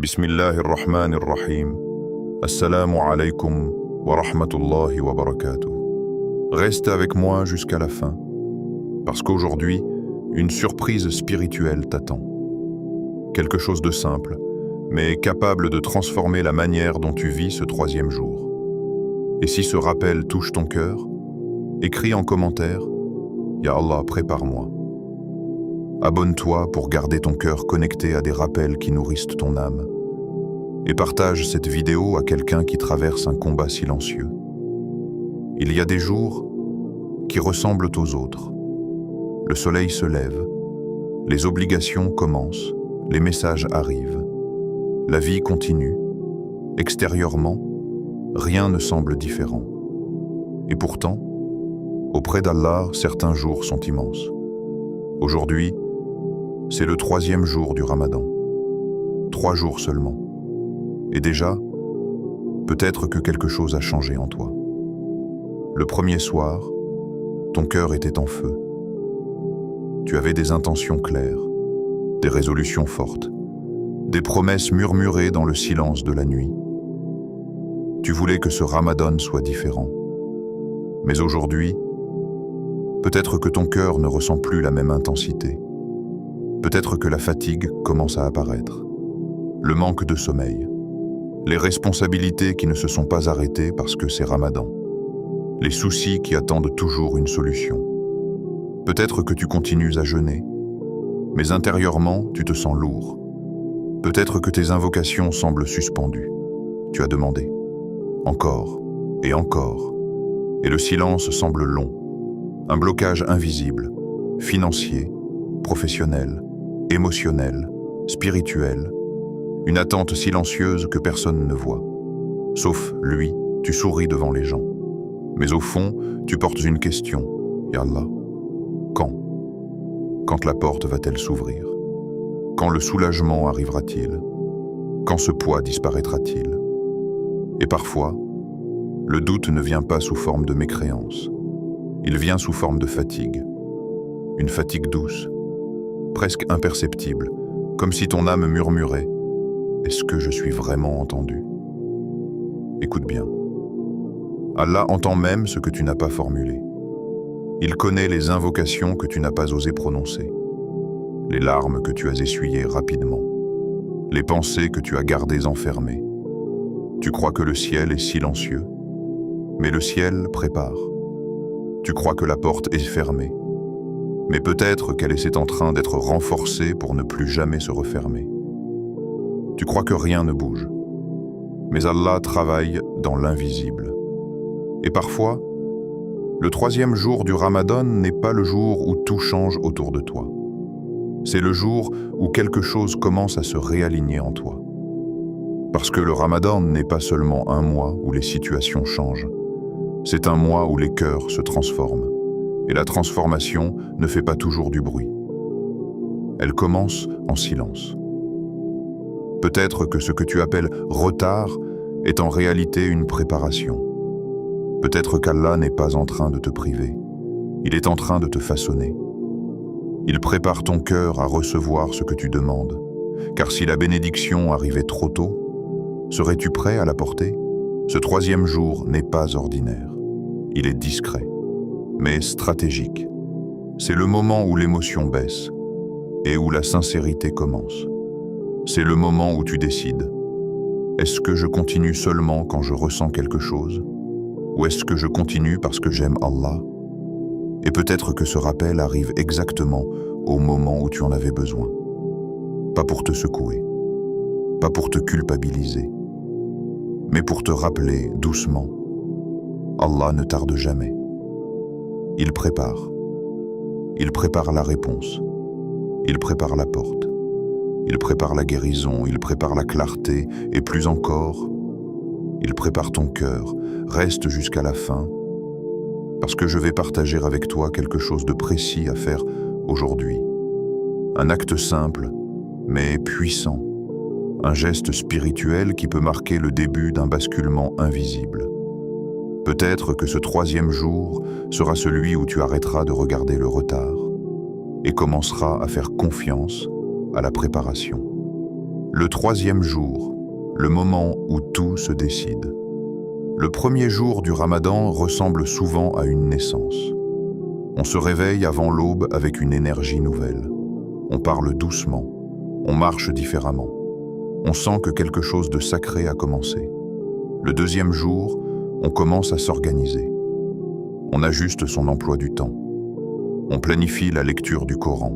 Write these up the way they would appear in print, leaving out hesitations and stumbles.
Bismillahirrahmanirrahim. Assalamu alaikum wa rahmatullahi wa barakatuh. Reste avec moi jusqu'à la fin, parce qu'aujourd'hui, une surprise spirituelle t'attend. Quelque chose de simple, mais capable de transformer la manière dont tu vis ce troisième jour. Et si ce rappel touche ton cœur, écris en commentaire « Ya Allah, prépare-moi ». Abonne-toi pour garder ton cœur connecté à des rappels qui nourrissent ton âme. Et partage cette vidéo à quelqu'un qui traverse un combat silencieux. Il y a des jours qui ressemblent aux autres. Le soleil se lève, les obligations commencent, les messages arrivent. La vie continue. Extérieurement, rien ne semble différent. Et pourtant, auprès d'Allah, certains jours sont immenses. Aujourd'hui, c'est le troisième jour du Ramadan. 3 jours seulement. Et déjà, peut-être que quelque chose a changé en toi. Le premier soir, ton cœur était en feu. Tu avais des intentions claires, des résolutions fortes, des promesses murmurées dans le silence de la nuit. Tu voulais que ce Ramadan soit différent. Mais aujourd'hui, peut-être que ton cœur ne ressent plus la même intensité. Peut-être que la fatigue commence à apparaître. Le manque de sommeil. Les responsabilités qui ne se sont pas arrêtées parce que c'est Ramadan. Les soucis qui attendent toujours une solution. Peut-être que tu continues à jeûner, mais intérieurement, tu te sens lourd. Peut-être que tes invocations semblent suspendues. Tu as demandé. Encore et encore. Et le silence semble long. Un blocage invisible, financier, professionnel, émotionnel, spirituel. Une attente silencieuse que personne ne voit. Sauf lui, tu souris devant les gens. Mais au fond, tu portes une question. Ya Allah, quand? Quand la porte va-t-elle s'ouvrir? Quand le soulagement arrivera-t-il? Quand ce poids disparaîtra-t-il? Et parfois, le doute ne vient pas sous forme de mécréance. Il vient sous forme de fatigue. Une fatigue douce, presque imperceptible, comme si ton âme murmurait. Est-ce que je suis vraiment entendu? Écoute bien. Allah entend même ce que tu n'as pas formulé. Il connaît les invocations que tu n'as pas osé prononcer, les larmes que tu as essuyées rapidement, les pensées que tu as gardées enfermées. Tu crois que le ciel est silencieux, mais le ciel prépare. Tu crois que la porte est fermée, mais peut-être qu'elle est en train d'être renforcée pour ne plus jamais se refermer. Tu crois que rien ne bouge, mais Allah travaille dans l'invisible. Et parfois, le troisième jour du Ramadan n'est pas le jour où tout change autour de toi. C'est le jour où quelque chose commence à se réaligner en toi. Parce que le Ramadan n'est pas seulement un mois où les situations changent. C'est un mois où les cœurs se transforment. Et la transformation ne fait pas toujours du bruit. Elle commence en silence. Peut-être que ce que tu appelles retard est en réalité une préparation. Peut-être qu'Allah n'est pas en train de te priver. Il est en train de te façonner. Il prépare ton cœur à recevoir ce que tu demandes. Car si la bénédiction arrivait trop tôt, serais-tu prêt à la porter? Ce troisième jour n'est pas ordinaire. Il est discret, mais stratégique. C'est le moment où l'émotion baisse et où la sincérité commence. C'est le moment où tu décides. Est-ce que je continue seulement quand je ressens quelque chose? Ou est-ce que je continue parce que j'aime Allah? Et peut-être que ce rappel arrive exactement au moment où tu en avais besoin. Pas pour te secouer, pas pour te culpabiliser, mais pour te rappeler doucement. Allah ne tarde jamais. Il prépare. Il prépare la réponse. Il prépare la porte. Il prépare la guérison, il prépare la clarté, et plus encore, il prépare ton cœur. Reste jusqu'à la fin, parce que je vais partager avec toi quelque chose de précis à faire aujourd'hui. Un acte simple, mais puissant. Un geste spirituel qui peut marquer le début d'un basculement invisible. Peut-être que ce troisième jour sera celui où tu arrêteras de regarder le retard et commenceras à faire confiance à la préparation. Le troisième jour, le moment où tout se décide. Le premier jour du Ramadan ressemble souvent à une naissance. On se réveille avant l'aube avec une énergie nouvelle. On parle doucement, on marche différemment. On sent que quelque chose de sacré a commencé. Le deuxième jour, on commence à s'organiser. On ajuste son emploi du temps. On planifie la lecture du Coran.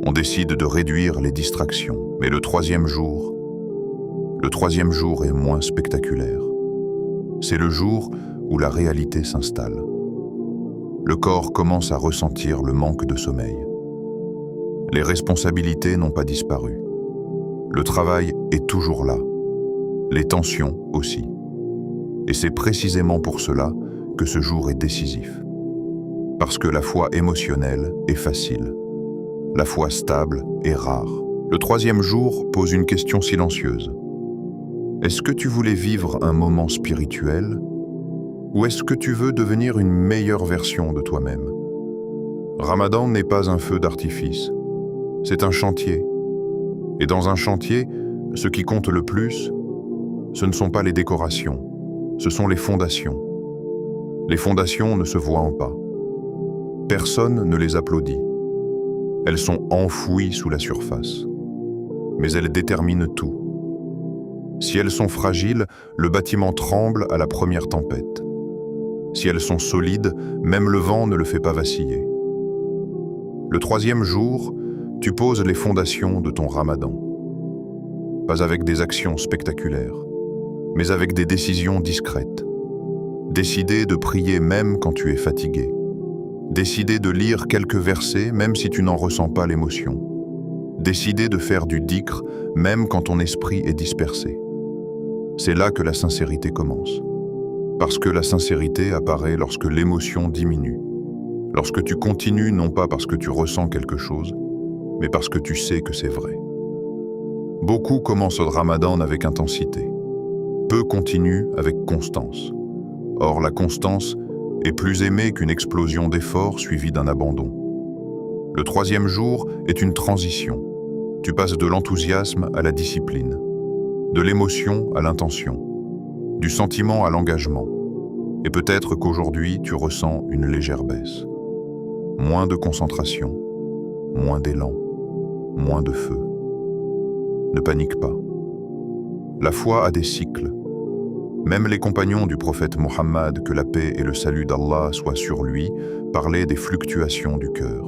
On décide de réduire les distractions. Mais le troisième jour est moins spectaculaire. C'est le jour où la réalité s'installe. Le corps commence à ressentir le manque de sommeil. Les responsabilités n'ont pas disparu. Le travail est toujours là. Les tensions aussi. Et c'est précisément pour cela que ce jour est décisif. Parce que la foi émotionnelle est facile. La foi stable est rare. Le troisième jour pose une question silencieuse. Est-ce que tu voulais vivre un moment spirituel ou est-ce que tu veux devenir une meilleure version de toi-même? Ramadan n'est pas un feu d'artifice, c'est un chantier. Et dans un chantier, ce qui compte le plus, ce ne sont pas les décorations, ce sont les fondations. Les fondations ne se voient pas. Personne ne les applaudit. Elles sont enfouies sous la surface. Mais elles déterminent tout. Si elles sont fragiles, le bâtiment tremble à la première tempête. Si elles sont solides, même le vent ne le fait pas vaciller. Le troisième jour, tu poses les fondations de ton Ramadan. Pas avec des actions spectaculaires, mais avec des décisions discrètes. Décider de prier même quand tu es fatigué. Décider de lire quelques versets même si tu n'en ressens pas l'émotion. Décider de faire du dhikr même quand ton esprit est dispersé. C'est là que la sincérité commence. Parce que la sincérité apparaît lorsque l'émotion diminue. Lorsque tu continues non pas parce que tu ressens quelque chose, mais parce que tu sais que c'est vrai. Beaucoup commencent le Ramadan avec intensité. Peu continuent avec constance. Or, la constance est plus aimée qu'une explosion d'efforts suivie d'un abandon. Le troisième jour est une transition. Tu passes de l'enthousiasme à la discipline. De l'émotion à l'intention, du sentiment à l'engagement. Et peut-être qu'aujourd'hui, tu ressens une légère baisse. Moins de concentration, moins d'élan, moins de feu. Ne panique pas. La foi a des cycles. Même les compagnons du prophète Mohammed, que la paix et le salut d'Allah soient sur lui, parlaient des fluctuations du cœur.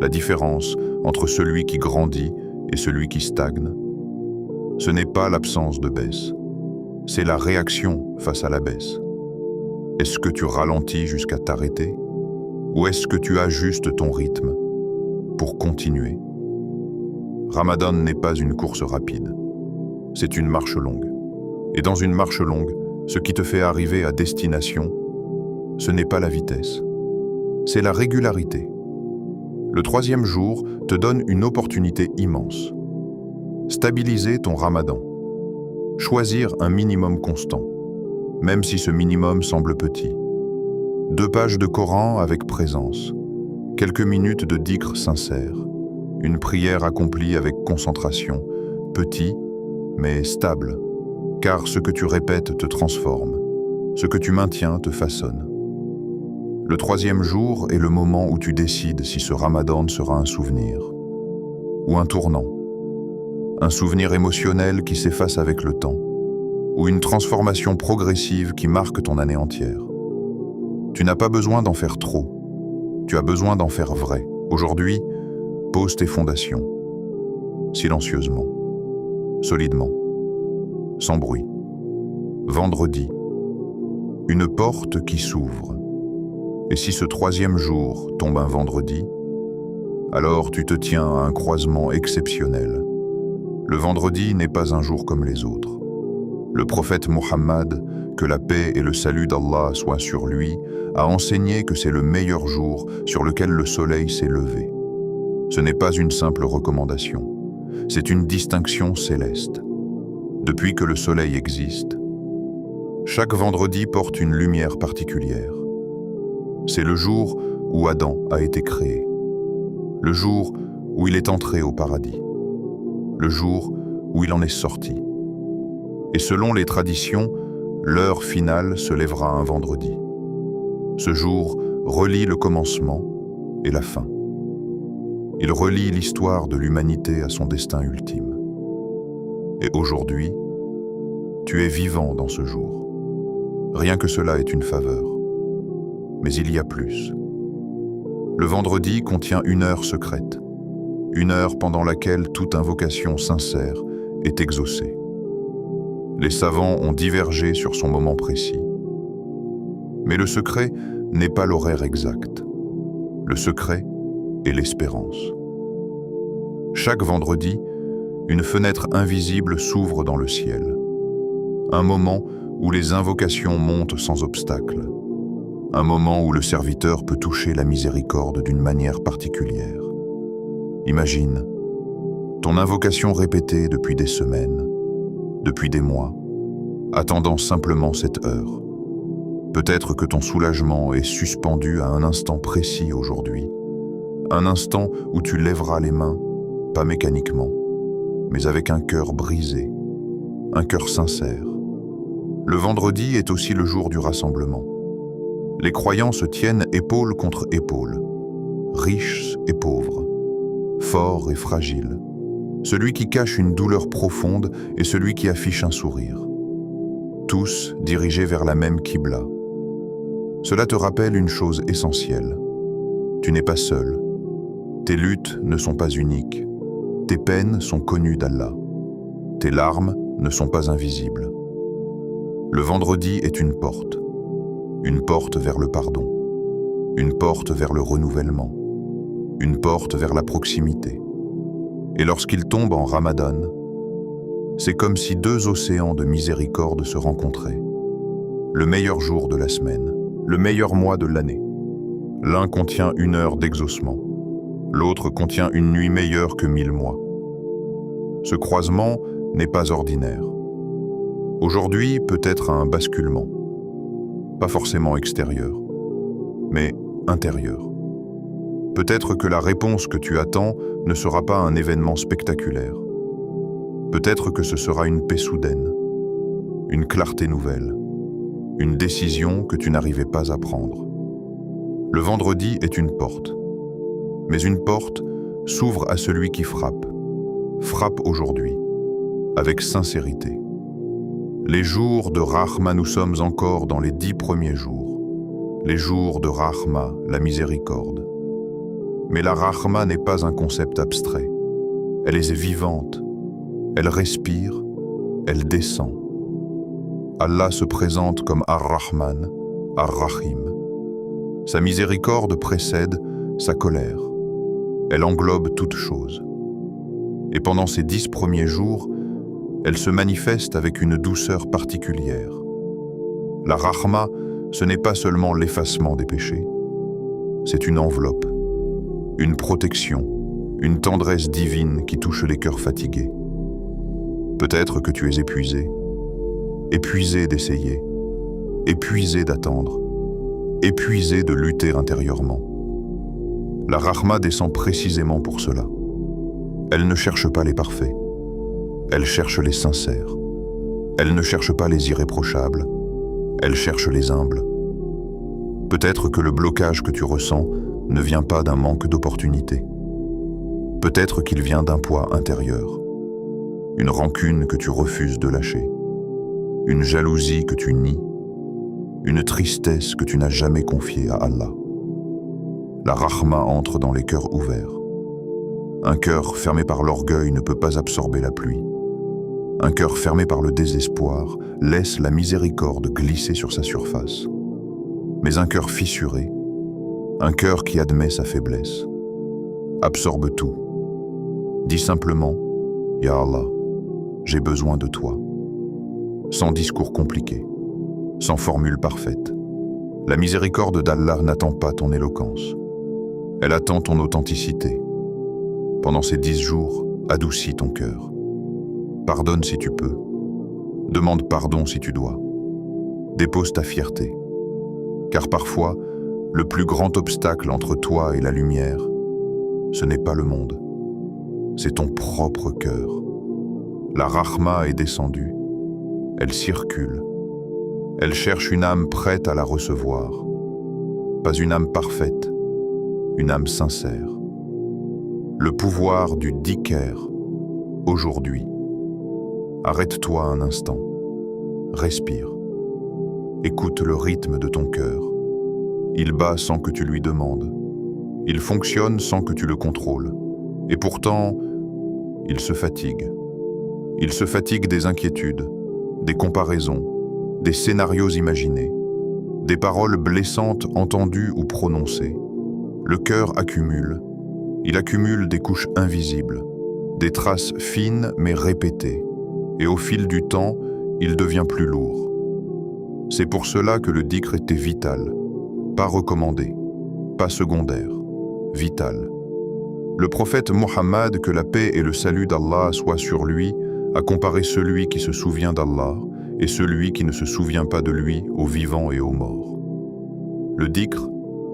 La différence entre celui qui grandit et celui qui stagne, ce n'est pas l'absence de baisse, c'est la réaction face à la baisse. Est-ce que tu ralentis jusqu'à t'arrêter? Ou est-ce que tu ajustes ton rythme pour continuer? Ramadan n'est pas une course rapide, c'est une marche longue. Et dans une marche longue, ce qui te fait arriver à destination, ce n'est pas la vitesse, c'est la régularité. Le troisième jour te donne une opportunité immense. Stabiliser ton Ramadan. Choisir un minimum constant, même si ce minimum semble petit. 2 pages de Coran avec présence, quelques minutes de dhikr sincère, une prière accomplie avec concentration, petit mais stable, car ce que tu répètes te transforme, ce que tu maintiens te façonne. Le troisième jour est le moment où tu décides si ce Ramadan sera un souvenir ou un tournant. Un souvenir émotionnel qui s'efface avec le temps, ou une transformation progressive qui marque ton année entière. Tu n'as pas besoin d'en faire trop, tu as besoin d'en faire vrai. Aujourd'hui, pose tes fondations, silencieusement, solidement, sans bruit. Vendredi, une porte qui s'ouvre. Et si ce troisième jour tombe un vendredi, alors tu te tiens à un croisement exceptionnel. Le vendredi n'est pas un jour comme les autres. Le prophète Mohammed, que la paix et le salut d'Allah soient sur lui, a enseigné que c'est le meilleur jour sur lequel le soleil s'est levé. Ce n'est pas une simple recommandation, c'est une distinction céleste. Depuis que le soleil existe, chaque vendredi porte une lumière particulière. C'est le jour où Adam a été créé, le jour où il est entré au paradis, le jour où il en est sorti. Et selon les traditions, l'heure finale se lèvera un vendredi. Ce jour relie le commencement et la fin. Il relie l'histoire de l'humanité à son destin ultime. Et aujourd'hui, tu es vivant dans ce jour. Rien que cela est une faveur. Mais il y a plus. Le vendredi contient une heure secrète, une heure pendant laquelle toute invocation sincère est exaucée. Les savants ont divergé sur son moment précis. Mais le secret n'est pas l'horaire exact. Le secret est l'espérance. Chaque vendredi, une fenêtre invisible s'ouvre dans le ciel. Un moment où les invocations montent sans obstacle. Un moment où le serviteur peut toucher la miséricorde d'une manière particulière. Imagine, ton invocation répétée depuis des semaines, depuis des mois, attendant simplement cette heure. Peut-être que ton soulagement est suspendu à un instant précis aujourd'hui, un instant où tu lèveras les mains, pas mécaniquement, mais avec un cœur brisé, un cœur sincère. Le vendredi est aussi le jour du rassemblement. Les croyants se tiennent épaule contre épaule, riches et pauvres, forts et fragiles, celui qui cache une douleur profonde et celui qui affiche un sourire. Tous dirigés vers la même Qibla. Cela te rappelle une chose essentielle. Tu n'es pas seul. Tes luttes ne sont pas uniques. Tes peines sont connues d'Allah. Tes larmes ne sont pas invisibles. Le vendredi est une porte vers le pardon, une porte vers le renouvellement, une porte vers la proximité. Et lorsqu'il tombe en Ramadan, c'est comme si deux océans de miséricorde se rencontraient. Le meilleur jour de la semaine, le meilleur mois de l'année. L'un contient une heure d'exaucement, l'autre contient une nuit meilleure que 1000 mois. Ce croisement n'est pas ordinaire. Aujourd'hui peut être un basculement, pas forcément extérieur, mais intérieur. Peut-être que la réponse que tu attends ne sera pas un événement spectaculaire. Peut-être que ce sera une paix soudaine, une clarté nouvelle, une décision que tu n'arrivais pas à prendre. Le vendredi est une porte, mais une porte s'ouvre à celui qui frappe. Frappe aujourd'hui, avec sincérité. Les jours de Rahma, nous sommes encore dans les 10 premiers jours. Les jours de Rahma, la miséricorde. Mais la Rahma n'est pas un concept abstrait. Elle est vivante. Elle respire. Elle descend. Allah se présente comme Ar-Rahman, Ar-Rahim. Sa miséricorde précède sa colère. Elle englobe toute chose. Et pendant ces 10 premiers jours, elle se manifeste avec une douceur particulière. La Rahma, ce n'est pas seulement l'effacement des péchés. C'est une enveloppe, une protection, une tendresse divine qui touche les cœurs fatigués. Peut-être que tu es épuisé d'essayer, épuisé d'attendre, épuisé de lutter intérieurement. La Rahma descend précisément pour cela. Elle ne cherche pas les parfaits. Elle cherche les sincères. Elle ne cherche pas les irréprochables. Elle cherche les humbles. Peut-être que le blocage que tu ressens ne vient pas d'un manque d'opportunité. Peut-être qu'il vient d'un poids intérieur. Une rancune que tu refuses de lâcher. Une jalousie que tu nies. Une tristesse que tu n'as jamais confiée à Allah. La Rahma entre dans les cœurs ouverts. Un cœur fermé par l'orgueil ne peut pas absorber la pluie. Un cœur fermé par le désespoir laisse la miséricorde glisser sur sa surface. Mais un cœur fissuré, un cœur qui admet sa faiblesse, absorbe tout. Dis simplement, « Ya Allah, j'ai besoin de toi ». Sans discours compliqué, sans formule parfaite. La miséricorde d'Allah n'attend pas ton éloquence. Elle attend ton authenticité. Pendant ces 10 jours, adoucis ton cœur. Pardonne si tu peux. Demande pardon si tu dois. Dépose ta fierté. Car parfois, le plus grand obstacle entre toi et la lumière, ce n'est pas le monde. C'est ton propre cœur. La rahma est descendue. Elle circule. Elle cherche une âme prête à la recevoir. Pas une âme parfaite, une âme sincère. Le pouvoir du dhikr, aujourd'hui. Arrête-toi un instant. Respire. Écoute le rythme de ton cœur. Il bat sans que tu lui demandes. Il fonctionne sans que tu le contrôles. Et pourtant, il se fatigue. Il se fatigue des inquiétudes, des comparaisons, des scénarios imaginés, des paroles blessantes entendues ou prononcées. Le cœur accumule. Il accumule des couches invisibles, des traces fines mais répétées. Et au fil du temps, il devient plus lourd. C'est pour cela que le dhikr était vital, pas recommandé, pas secondaire, vital. Le prophète Mohammed, que la paix et le salut d'Allah soient sur lui, a comparé celui qui se souvient d'Allah et celui qui ne se souvient pas de lui aux vivants et aux morts. Le dhikr,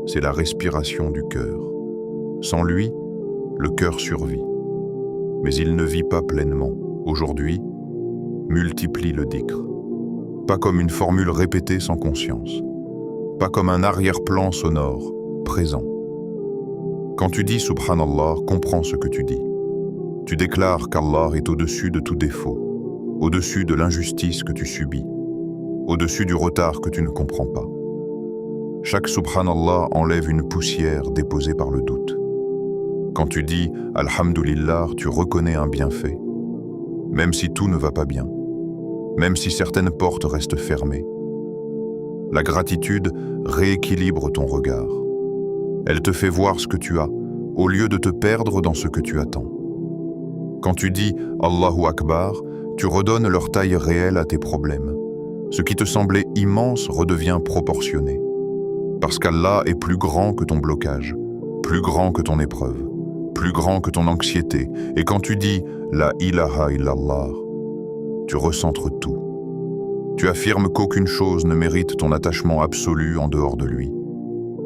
c'est la respiration du cœur. Sans lui, le cœur survit. Mais il ne vit pas pleinement. Aujourd'hui, multiplie le dhikr. Pas comme une formule répétée sans conscience. Pas comme un arrière-plan sonore, présent. Quand tu dis Subhanallah, comprends ce que tu dis. Tu déclares qu'Allah est au-dessus de tout défaut, au-dessus de l'injustice que tu subis, au-dessus du retard que tu ne comprends pas. Chaque Subhanallah enlève une poussière déposée par le doute. Quand tu dis Alhamdulillah, tu reconnais un bienfait, même si tout ne va pas bien, même si certaines portes restent fermées. La gratitude rééquilibre ton regard. Elle te fait voir ce que tu as, au lieu de te perdre dans ce que tu attends. Quand tu dis Allahu Akbar, tu redonnes leur taille réelle à tes problèmes. Ce qui te semblait immense redevient proportionné. Parce qu'Allah est plus grand que ton blocage, plus grand que ton épreuve, plus grand que ton anxiété. Et quand tu dis La ilaha illallah, tu recentres tout. Tu affirmes qu'aucune chose ne mérite ton attachement absolu en dehors de lui.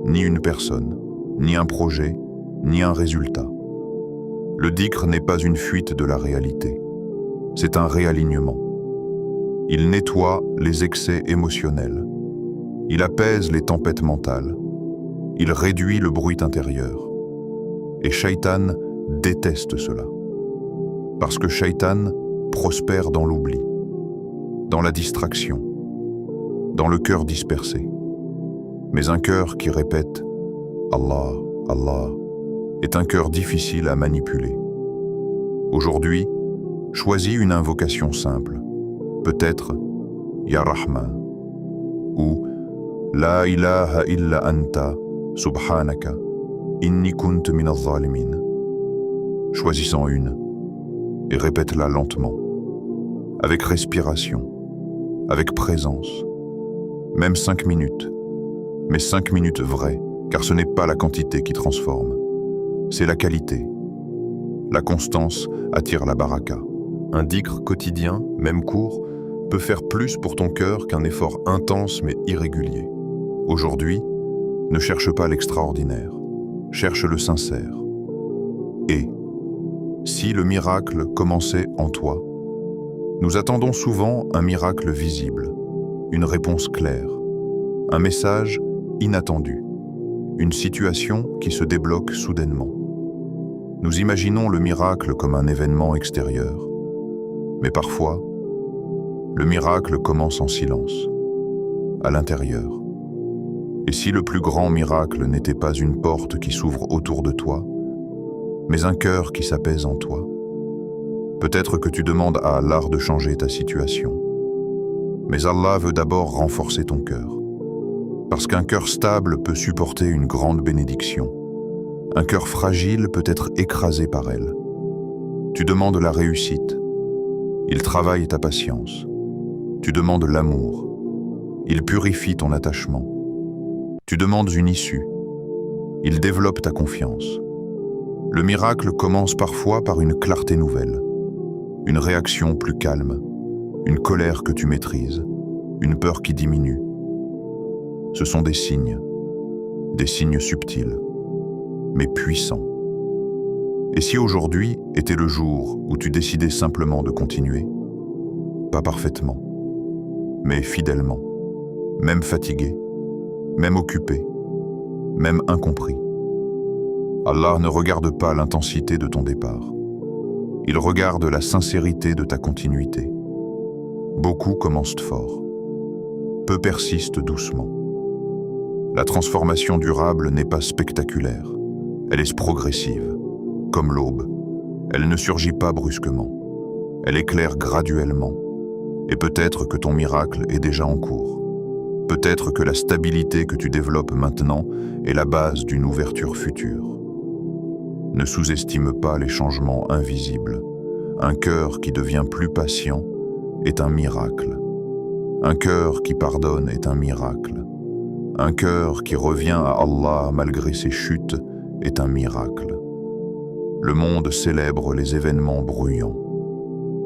Ni une personne, ni un projet, ni un résultat. Le dhikr n'est pas une fuite de la réalité. C'est un réalignement. Il nettoie les excès émotionnels. Il apaise les tempêtes mentales. Il réduit le bruit intérieur. Et Shaitan déteste cela. Parce que Shaitan prospère dans l'oubli, dans la distraction, dans le cœur dispersé. Mais un cœur qui répète « Allah, Allah » est un cœur difficile à manipuler. Aujourd'hui, choisis une invocation simple, peut-être « Ya Rahman » ou « La ilaha illa anta, subhanaka, inni kunt min az-zalimin ». Choisis-en une et répète-la lentement, avec respiration, avec présence, même 5 minutes, mais 5 minutes vraies, car ce n'est pas la quantité qui transforme, c'est la qualité. La constance attire la baraka. Un dhikr quotidien, même court, peut faire plus pour ton cœur qu'un effort intense mais irrégulier. Aujourd'hui, ne cherche pas l'extraordinaire, cherche le sincère. Et si le miracle commençait en toi, nous attendons souvent un miracle visible, une réponse claire, un message inattendu, une situation qui se débloque soudainement. Nous imaginons le miracle comme un événement extérieur, mais parfois, le miracle commence en silence, à l'intérieur. Et si le plus grand miracle n'était pas une porte qui s'ouvre autour de toi, mais un cœur qui s'apaise en toi, peut-être que tu demandes à Allah de changer ta situation. Mais Allah veut d'abord renforcer ton cœur. Parce qu'un cœur stable peut supporter une grande bénédiction. Un cœur fragile peut être écrasé par elle. Tu demandes la réussite. Il travaille ta patience. Tu demandes l'amour. Il purifie ton attachement. Tu demandes une issue. Il développe ta confiance. Le miracle commence parfois par une clarté nouvelle, une réaction plus calme, une colère que tu maîtrises, une peur qui diminue. Ce sont des signes subtils, mais puissants. Et si aujourd'hui était le jour où tu décidais simplement de continuer, pas parfaitement, mais fidèlement, même fatigué, même occupé, même incompris. Allah ne regarde pas l'intensité de ton départ. Il regarde la sincérité de ta continuité. Beaucoup commencent fort. Peu persistent doucement. La transformation durable n'est pas spectaculaire. Elle est progressive, comme l'aube. Elle ne surgit pas brusquement. Elle éclaire graduellement. Et peut-être que ton miracle est déjà en cours. Peut-être que la stabilité que tu développes maintenant est la base d'une ouverture future. Ne sous-estime pas les changements invisibles. Un cœur qui devient plus patient est un miracle. Un cœur qui pardonne est un miracle. Un cœur qui revient à Allah malgré ses chutes est un miracle. Le monde célèbre les événements bruyants.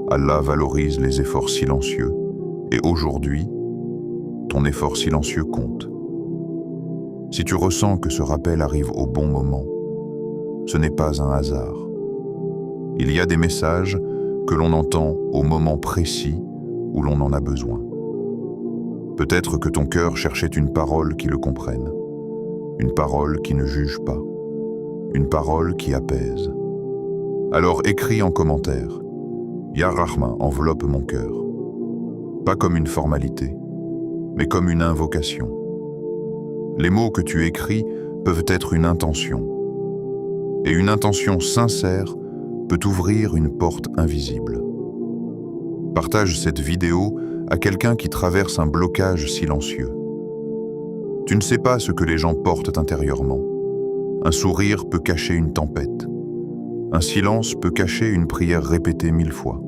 Allah valorise les efforts silencieux et aujourd'hui, ton effort silencieux compte. Si tu ressens que ce rappel arrive au bon moment, ce n'est pas un hasard. Il y a des messages que l'on entend au moment précis où l'on en a besoin. Peut-être que ton cœur cherchait une parole qui le comprenne, une parole qui ne juge pas, une parole qui apaise. Alors écris en commentaire « Ya Rahma enveloppe mon cœur », pas comme une formalité, mais comme une invocation. Les mots que tu écris peuvent être une intention, et une intention sincère peut ouvrir une porte invisible. Partage cette vidéo à quelqu'un qui traverse un blocage silencieux. Tu ne sais pas ce que les gens portent intérieurement. Un sourire peut cacher une tempête. Un silence peut cacher une prière répétée 1000 fois.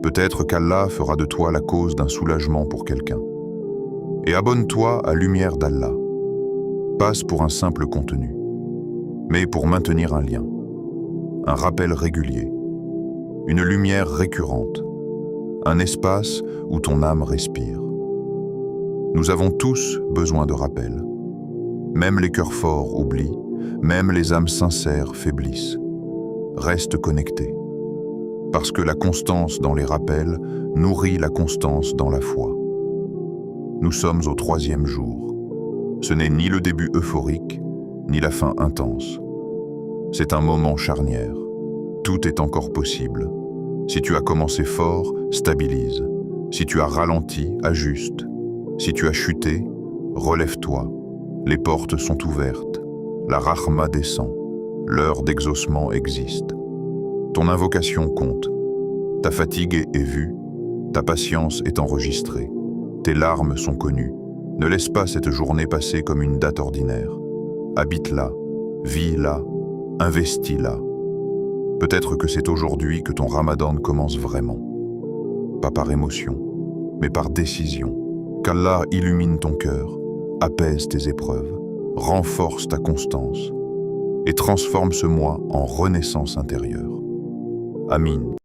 Peut-être qu'Allah fera de toi la cause d'un soulagement pour quelqu'un. Et abonne-toi à Lumière d'Allah. Passe pour un simple contenu, mais pour maintenir un lien, un rappel régulier, une lumière récurrente, un espace où ton âme respire. Nous avons tous besoin de rappels. Même les cœurs forts oublient, même les âmes sincères faiblissent. Reste connecté, parce que la constance dans les rappels nourrit la constance dans la foi. Nous sommes au 3e jour. Ce n'est ni le début euphorique, ni la fin intense. C'est un moment charnière. Tout est encore possible. Si tu as commencé fort, stabilise. Si tu as ralenti, ajuste. Si tu as chuté, relève-toi. Les portes sont ouvertes. La rahma descend. L'heure d'exaucement existe. Ton invocation compte. Ta fatigue est vue. Ta patience est enregistrée. Tes larmes sont connues. Ne laisse pas cette journée passer comme une date ordinaire. Habite-la, vis-la, investis-la. Peut-être que c'est aujourd'hui que ton Ramadan commence vraiment. Pas par émotion, mais par décision. Qu'Allah illumine ton cœur, apaise tes épreuves, renforce ta constance et transforme ce mois en renaissance intérieure. Amin.